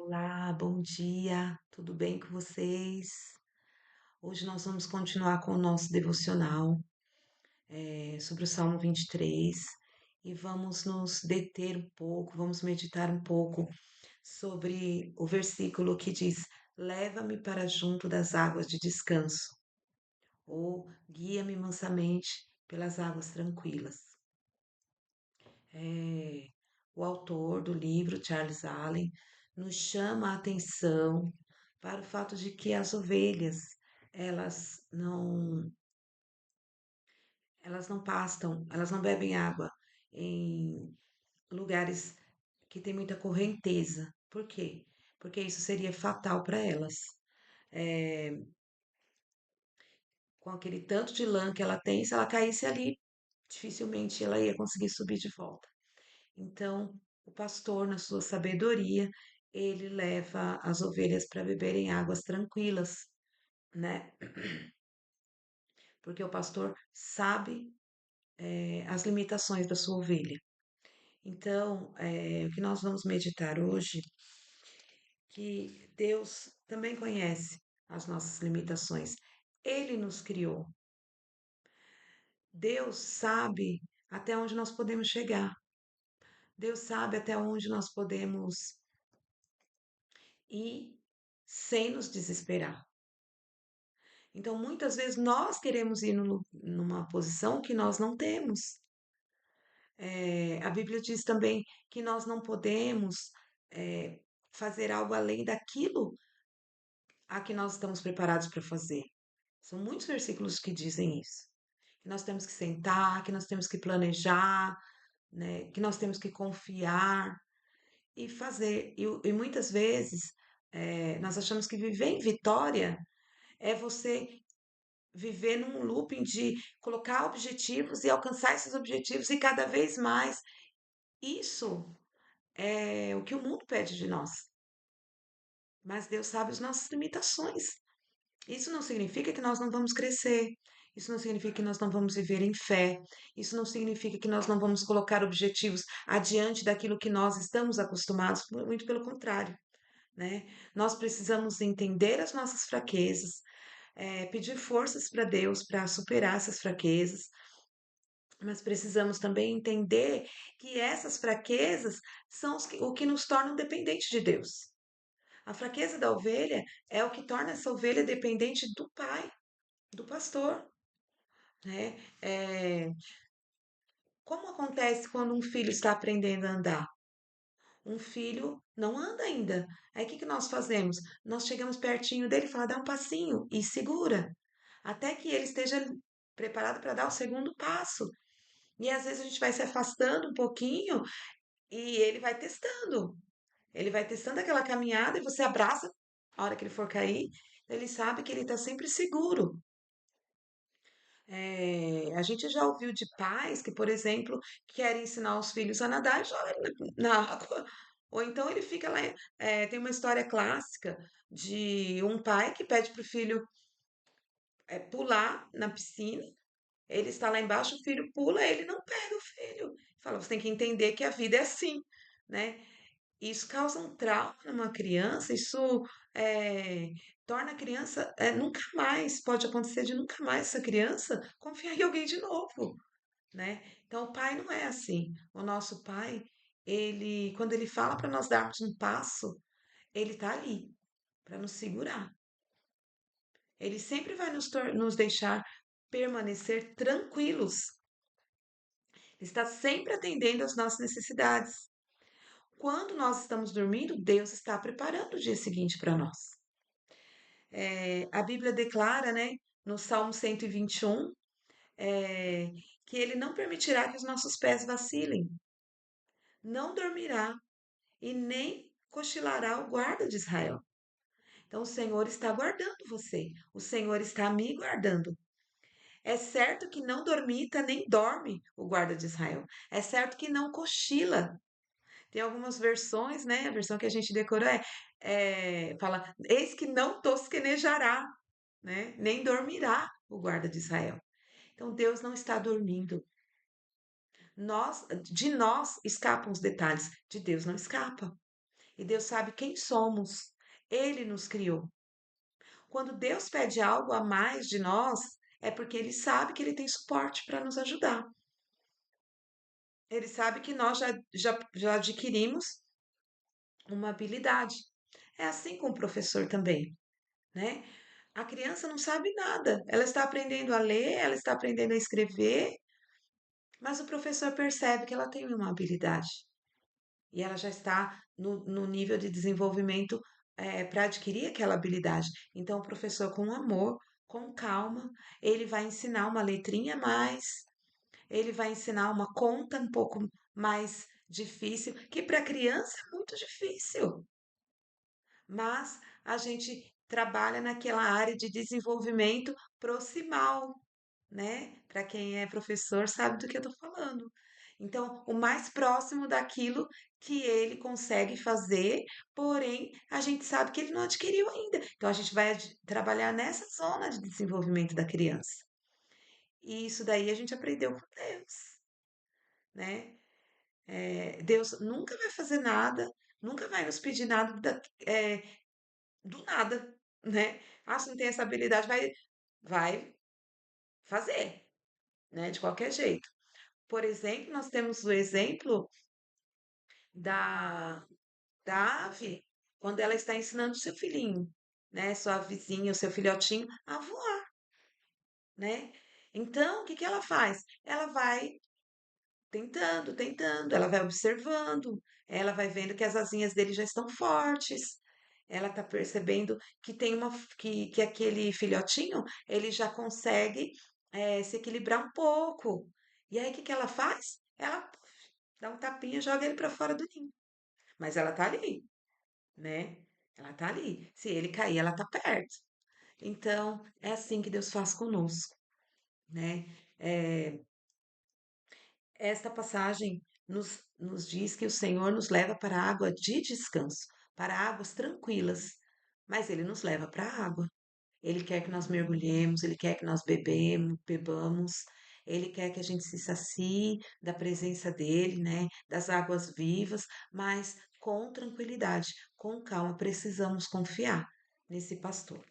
Olá, bom dia, tudo bem com vocês? Hoje nós vamos continuar com o nosso devocional sobre o Salmo 23 e vamos nos deter um pouco, vamos meditar um pouco sobre o versículo que diz: Leva-me para junto das águas de descanso, ou guia-me mansamente pelas águas tranquilas. É, o autor do livro, Charles Allen, nos chama a atenção para o fato de que as ovelhas, elas não, elas não pastam, elas não bebem água em lugares que tem muita correnteza. Por quê? Porque isso seria fatal para elas. É, com aquele tanto de lã que ela tem, se ela caísse ali, dificilmente ela ia conseguir subir de volta. Então, o pastor, na sua sabedoria, ele leva as ovelhas para beberem águas tranquilas, né? Porque o pastor sabe, as limitações da sua ovelha. Então, o que nós vamos meditar hoje, que Deus também conhece as nossas limitações. Ele nos criou. Deus sabe até onde nós podemos chegar. Deus sabe até onde nós podemos ir sem nos desesperar. Então, muitas vezes nós queremos ir numa posição que nós não temos. A Bíblia diz também que nós não podemos fazer algo além daquilo a que nós estamos preparados para fazer. São muitos versículos que dizem isso. Que nós temos que sentar, que nós temos que planejar, né? Que nós temos que confiar e fazer. E muitas vezes nós achamos que viver em vitória é você viver num looping de colocar objetivos e alcançar esses objetivos e cada vez mais. Isso é o que o mundo pede de nós. Mas Deus sabe as nossas limitações. Isso não significa que nós não vamos crescer. Isso não significa que nós não vamos viver em fé. Isso não significa que nós não vamos colocar objetivos adiante daquilo que nós estamos acostumados. Muito pelo contrário, né? Nós precisamos entender as nossas fraquezas, pedir forças para Deus para superar essas fraquezas, mas precisamos também entender que essas fraquezas são o que nos tornam dependentes de Deus. A fraqueza da ovelha é o que torna essa ovelha dependente do pai, do pastor, né? Como acontece quando um filho está aprendendo a andar? Um filho não anda ainda. Aí o que que nós fazemos? Nós chegamos pertinho dele e falamos, dá um passinho e segura, até que ele esteja preparado para dar o segundo passo. E às vezes a gente vai se afastando um pouquinho e ele vai testando. Ele vai testando aquela caminhada e você abraça a hora que ele for cair. Ele sabe que ele está sempre seguro. A gente já ouviu de pais que, por exemplo, querem ensinar os filhos a nadar e joga ele na água. Ou então ele fica lá. Tem uma história clássica de um pai que pede para o filho pular na piscina. Ele está lá embaixo, o filho pula, ele não pega o filho. Fala, você tem que entender que a vida é assim, né? Isso causa um trauma numa criança, isso eh, torna a criança, nunca mais, pode acontecer de nunca mais essa criança confiar em alguém de novo, né? Então, o pai não é assim. O nosso pai, ele, quando ele fala para nós darmos um passo, ele tá ali para nos segurar. Ele sempre vai nos deixar permanecer tranquilos. Ele está sempre atendendo às nossas necessidades. Quando nós estamos dormindo, Deus está preparando o dia seguinte para nós. A Bíblia declara, né, no Salmo 121, é, que Ele não permitirá que os nossos pés vacilem, não dormirá e nem cochilará o guarda de Israel. Então, o Senhor está guardando você, o Senhor está me guardando. É certo que não dormita nem dorme o guarda de Israel. É certo que não cochila. Tem algumas versões, né? A versão que a gente decorou fala: Eis que não tosquenejará, né? Nem dormirá o guarda de Israel. Então Deus não está dormindo. De nós escapam os detalhes, de Deus não escapa. e Deus sabe quem somos. Ele nos criou. Quando Deus pede algo a mais de nós, é porque Ele sabe que Ele tem suporte para nos ajudar. Ele sabe que nós já adquirimos uma habilidade. É assim com o professor também, né? A criança não sabe nada. Ela está aprendendo a ler, ela está aprendendo a escrever, mas o professor percebe que ela tem uma habilidade e ela já está no nível de desenvolvimento para adquirir aquela habilidade. Então, o professor, com amor, com calma, ele vai ensinar uma letrinha a mais, ele vai ensinar uma conta um pouco mais difícil, que para a criança é muito difícil, mas a gente trabalha naquela área de desenvolvimento proximal, né? Para quem é professor sabe do que eu estou falando. Então, o mais próximo daquilo que ele consegue fazer, porém, a gente sabe que ele não adquiriu ainda. Então, a gente vai trabalhar nessa zona de desenvolvimento da criança. E isso daí a gente aprendeu com Deus, né? Deus nunca vai fazer nada, nunca vai nos pedir nada do nada, né? Ah, você não tem essa habilidade, vai fazer, né? De qualquer jeito. Por exemplo, nós temos o exemplo da, da ave, quando ela está ensinando o seu filhinho, né? Sua vizinha, o seu filhotinho, a voar, né? Então, o que que ela faz? Ela vai tentando, tentando, ela vai observando, ela vai vendo que as asinhas dele já estão fortes, ela está percebendo que tem que aquele filhotinho ele já consegue se equilibrar um pouco. E aí o que que ela faz? Ela dá um tapinha e joga ele para fora do ninho. Mas ela tá ali, né? Ela tá ali. Se ele cair, ela tá perto. Então, é assim que Deus faz conosco, né? É, esta passagem nos diz que o Senhor nos leva para a água de descanso, para águas tranquilas, mas Ele nos leva para a água. Ele quer que nós mergulhemos, Ele quer que nós bebamos, Ele quer que a gente se sacie da presença dEle, né? Das águas vivas, mas com tranquilidade, com calma, precisamos confiar nesse pastor.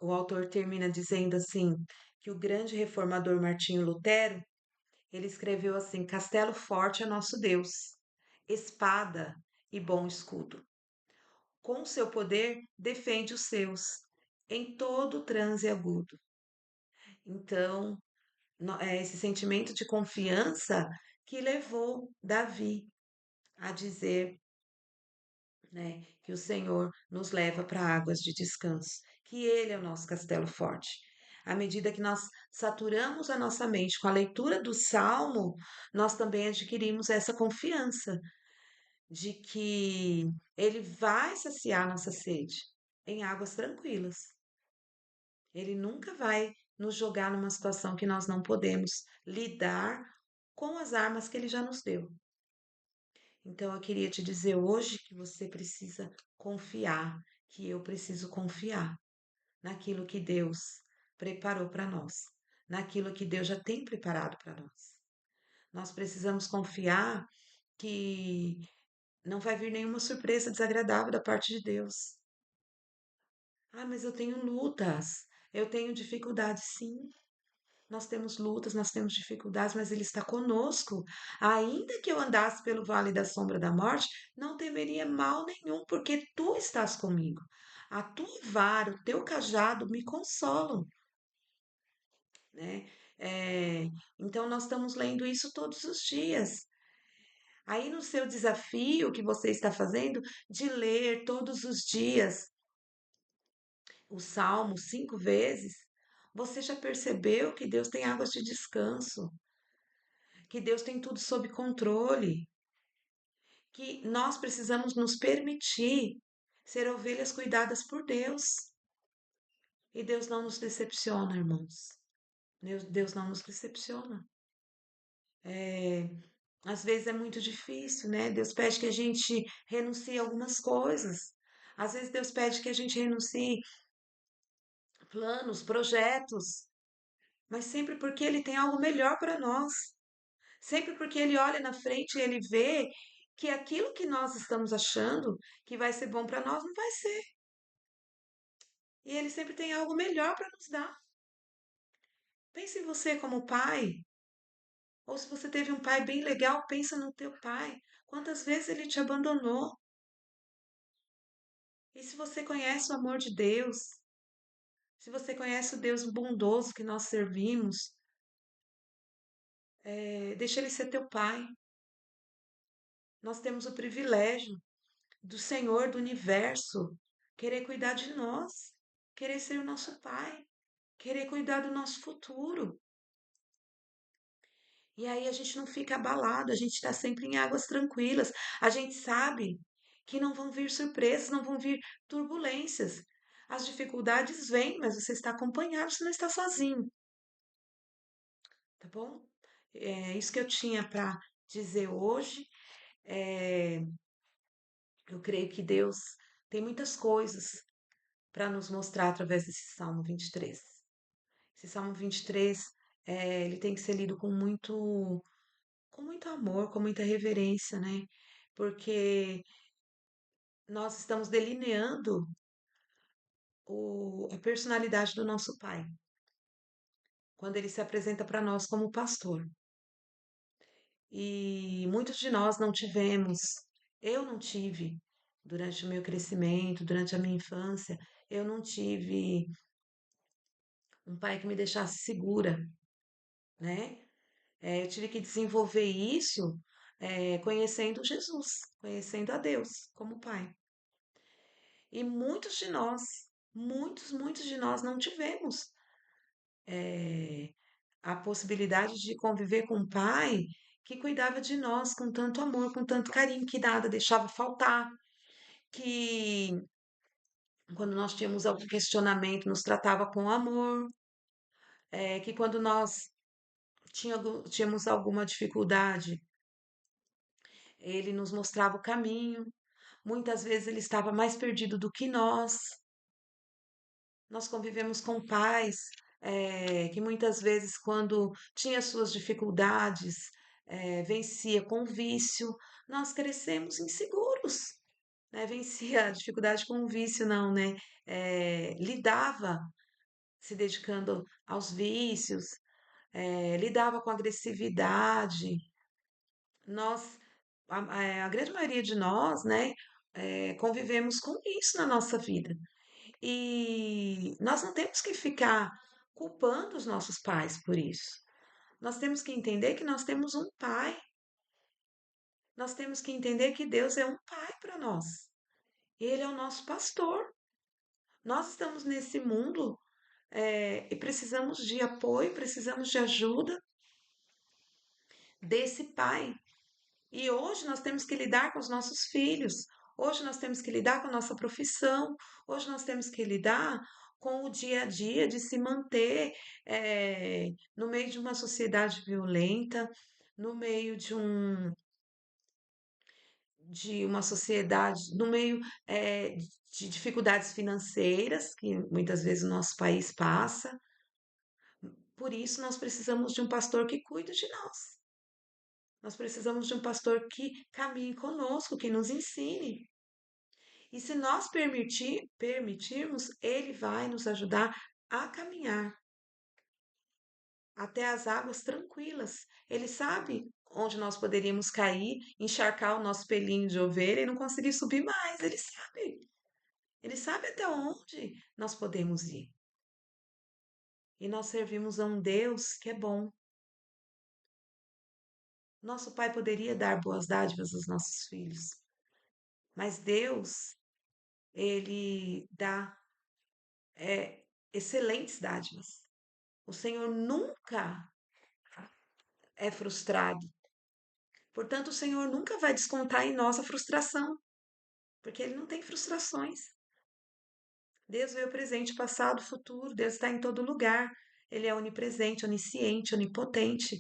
O autor termina dizendo assim que o grande reformador Martinho Lutero ele escreveu assim: Castelo forte é nosso Deus, espada e bom escudo. Com seu poder defende os seus em todo transe agudo. Então, é esse sentimento de confiança que levou Davi a dizer, né, que o Senhor nos leva para águas de descanso, que Ele é o nosso castelo forte. À medida que nós saturamos a nossa mente com a leitura do Salmo, nós também adquirimos essa confiança de que Ele vai saciar nossa sede em águas tranquilas. Ele nunca vai nos jogar numa situação que nós não podemos lidar com as armas que Ele já nos deu. Então, eu queria te dizer hoje que você precisa confiar, que eu preciso confiar naquilo que Deus preparou para nós, naquilo que Deus já tem preparado para nós. Nós precisamos confiar que não vai vir nenhuma surpresa desagradável da parte de Deus. Ah, mas eu tenho lutas, eu tenho dificuldades. Sim, nós temos lutas, nós temos dificuldades, mas Ele está conosco. Ainda que eu andasse pelo vale da sombra da morte, não temeria mal nenhum, porque tu estás comigo. A tua vara, o teu cajado me consolam, né? Então, nós estamos lendo isso todos os dias. Aí, no seu desafio que você está fazendo de ler todos os dias o Salmo 5 vezes, você já percebeu que Deus tem águas de descanso, que Deus tem tudo sob controle, que nós precisamos nos permitir ser ovelhas cuidadas por Deus. E Deus não nos decepciona, irmãos. Deus não nos decepciona. É, às vezes é muito difícil, né? Deus pede que a gente renuncie a algumas coisas. Às vezes Deus pede que a gente renuncie planos, projetos, mas sempre porque Ele tem algo melhor para nós. Sempre porque Ele olha na frente e Ele vê que aquilo que nós estamos achando que vai ser bom para nós não vai ser. E ele sempre tem algo melhor para nos dar. Pense em você como pai, ou se você teve um pai bem legal, pensa no teu pai. Quantas vezes ele te abandonou? E se você conhece o amor de Deus, se você conhece o Deus bondoso que nós servimos, deixa ele ser teu pai. Nós temos o privilégio do Senhor do universo querer cuidar de nós, querer ser o nosso pai, querer cuidar do nosso futuro. E aí a gente não fica abalado, a gente está sempre em águas tranquilas. A gente sabe que não vão vir surpresas, não vão vir turbulências. As dificuldades vêm, mas você está acompanhado, você não está sozinho, tá bom? É isso que eu tinha para dizer hoje. É, eu creio que Deus tem muitas coisas para nos mostrar através desse Salmo 23. Esse Salmo 23, ele tem que ser lido com muito amor, com muita reverência, né? Porque nós estamos delineando a personalidade do nosso Pai, quando ele se apresenta para nós como pastor. E muitos de nós não tivemos, eu não tive, durante o meu crescimento, durante a minha infância, eu não tive um pai que me deixasse segura, né? Eu tive que desenvolver isso conhecendo Jesus, conhecendo a Deus como Pai. E muitos de nós, muitos de nós não tivemos eh, a possibilidade de conviver com um pai que cuidava de nós com tanto amor, com tanto carinho, que nada deixava faltar, que quando nós tínhamos algum questionamento nos tratava com amor, que quando nós tínhamos alguma dificuldade, ele nos mostrava o caminho. Muitas vezes ele estava mais perdido do que nós. Nós convivemos com pais que muitas vezes, quando tinha suas dificuldades, vencia com vício. Nós crescemos inseguros, né? Vencia a dificuldade com o vício, não, né? Lidava se dedicando aos vícios, lidava com agressividade. Nós, a grande maioria de nós, né, convivemos com isso na nossa vida. E nós não temos que ficar culpando os nossos pais por isso. Nós temos que entender que nós temos um pai. Nós temos que entender que Deus é um pai para nós. Ele é o nosso pastor. Nós estamos nesse mundo, e precisamos de apoio, precisamos de ajuda desse pai. E hoje nós temos que lidar com os nossos filhos, hoje nós temos que lidar com a nossa profissão, hoje nós temos que lidar com o dia a dia de se manter no meio de uma sociedade violenta, no meio de uma sociedade, no meio de dificuldades financeiras que muitas vezes o nosso país passa. Por isso, nós precisamos de um pastor que cuide de nós. Nós precisamos de um pastor que caminhe conosco, que nos ensine. E se nós permitirmos, ele vai nos ajudar a caminhar até as águas tranquilas. Ele sabe onde nós poderíamos cair, encharcar o nosso pelinho de ovelha e não conseguir subir mais. Ele sabe. Ele sabe até onde nós podemos ir. E nós servimos a um Deus que é bom. Nosso Pai poderia dar boas dádivas aos nossos filhos, mas Deus, ele dá excelentes dádivas. O Senhor nunca é frustrado. Portanto, o Senhor nunca vai descontar em nós a frustração, porque Ele não tem frustrações. Deus veio presente, passado, futuro. Deus está em todo lugar. Ele é onipresente, onisciente, onipotente.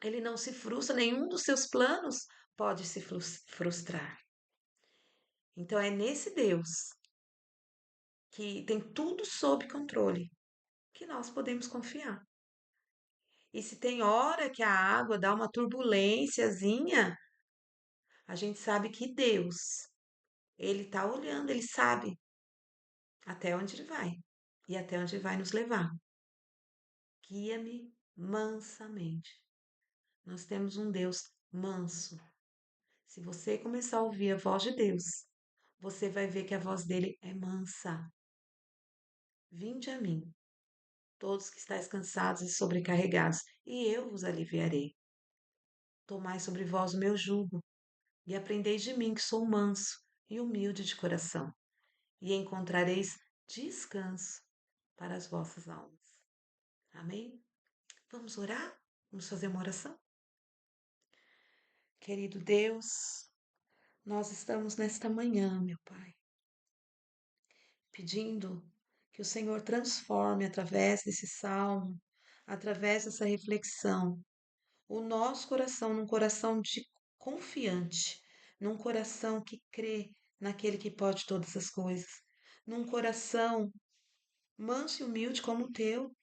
Ele não se frustra, nenhum dos seus planos pode se frustrar. Então é nesse Deus que tem tudo sob controle que nós podemos confiar. E se tem hora que a água dá uma turbulênciazinha, A gente sabe que Deus, Ele está olhando, Ele sabe até onde Ele vai e até onde Ele vai nos levar. Guia-me mansamente. Nós temos um Deus manso. Se você começar a ouvir a voz de Deus, você vai ver que a voz dele é mansa. Vinde a mim, todos que estáis cansados e sobrecarregados, e eu vos aliviarei. Tomai sobre vós o meu jugo, e aprendei de mim, que sou manso e humilde de coração, e encontrareis descanso para as vossas almas. Amém? Vamos orar? Vamos fazer uma oração? Querido Deus, nós estamos nesta manhã, meu Pai, pedindo que o Senhor transforme através desse salmo, através dessa reflexão, o nosso coração num coração de confiante, num coração que crê naquele que pode todas as coisas, num coração manso e humilde como o teu.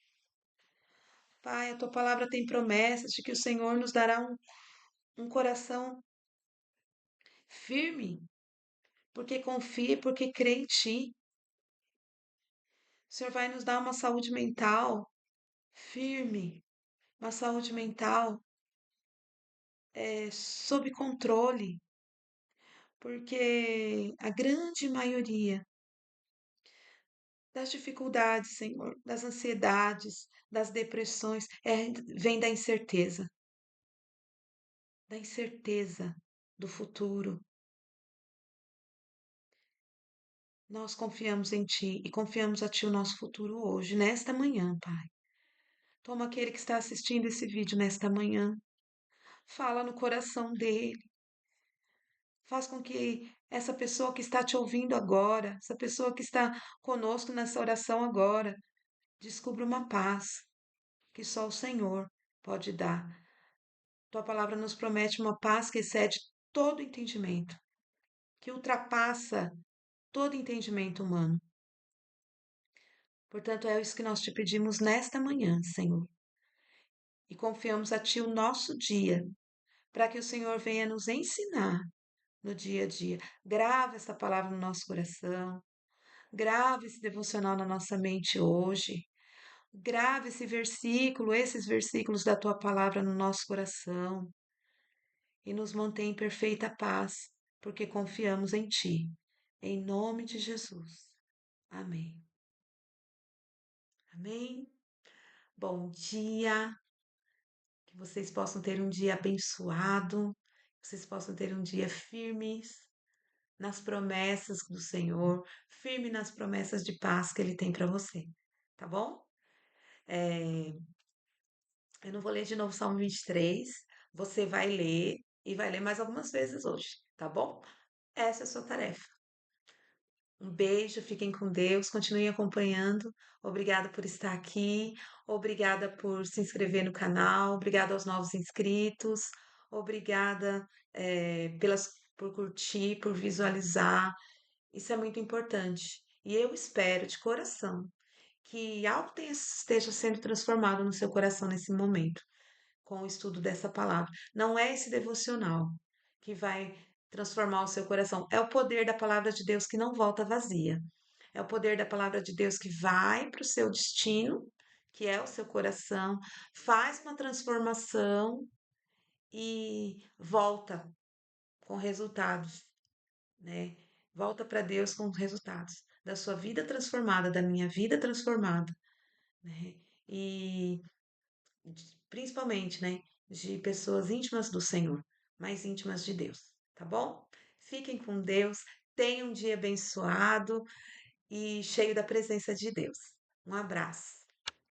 Pai, a tua palavra tem promessas de que o Senhor nos dará um coração firme, porque confia e porque crê em ti. O Senhor vai nos dar uma saúde mental firme, uma saúde mental sob controle, porque a grande maioria das dificuldades, Senhor, das ansiedades, das depressões, vem da incerteza do futuro. Nós confiamos em Ti e confiamos a Ti o nosso futuro hoje, nesta manhã, Pai. Toma aquele que está assistindo esse vídeo nesta manhã, fala no coração dele, faz com que essa pessoa que está te ouvindo agora, essa pessoa que está conosco nessa oração agora, descubra uma paz que só o Senhor pode dar. Tua palavra nos promete uma paz que excede todo entendimento, que ultrapassa todo entendimento humano. Portanto, é isso que nós te pedimos nesta manhã, Senhor. E confiamos a Ti o nosso dia, para que o Senhor venha nos ensinar no dia a dia. Grava essa palavra no nosso coração, grava esse devocional na nossa mente hoje. Grave esse versículo, esses versículos da tua palavra no nosso coração e nos mantém em perfeita paz, porque confiamos em ti. Em nome de Jesus. Amém. Amém. Bom dia. Que vocês possam ter um dia abençoado, que vocês possam ter um dia firmes nas promessas do Senhor, firme nas promessas de paz que Ele tem para você. Tá bom? Eu não vou ler de novo o Salmo 23. Você vai ler e vai ler mais algumas vezes hoje, tá bom? Essa é a sua tarefa. Um beijo, fiquem com Deus, continuem acompanhando. Obrigada por estar aqui, obrigada por se inscrever no canal, obrigada aos novos inscritos, obrigada por curtir, por visualizar. Isso é muito importante. E eu espero de coração que algo esteja sendo transformado no seu coração nesse momento com o estudo dessa palavra. Não é esse devocional que vai transformar o seu coração, é o poder da palavra de Deus que não volta vazia. É o poder da palavra de Deus que vai para o seu destino, que é o seu coração, faz uma transformação e volta com resultados, né? Volta para Deus com resultados da sua vida transformada, da minha vida transformada, né? E principalmente, né, de pessoas íntimas do Senhor, mais íntimas de Deus, tá bom? Fiquem com Deus, tenham um dia abençoado e cheio da presença de Deus. Um abraço.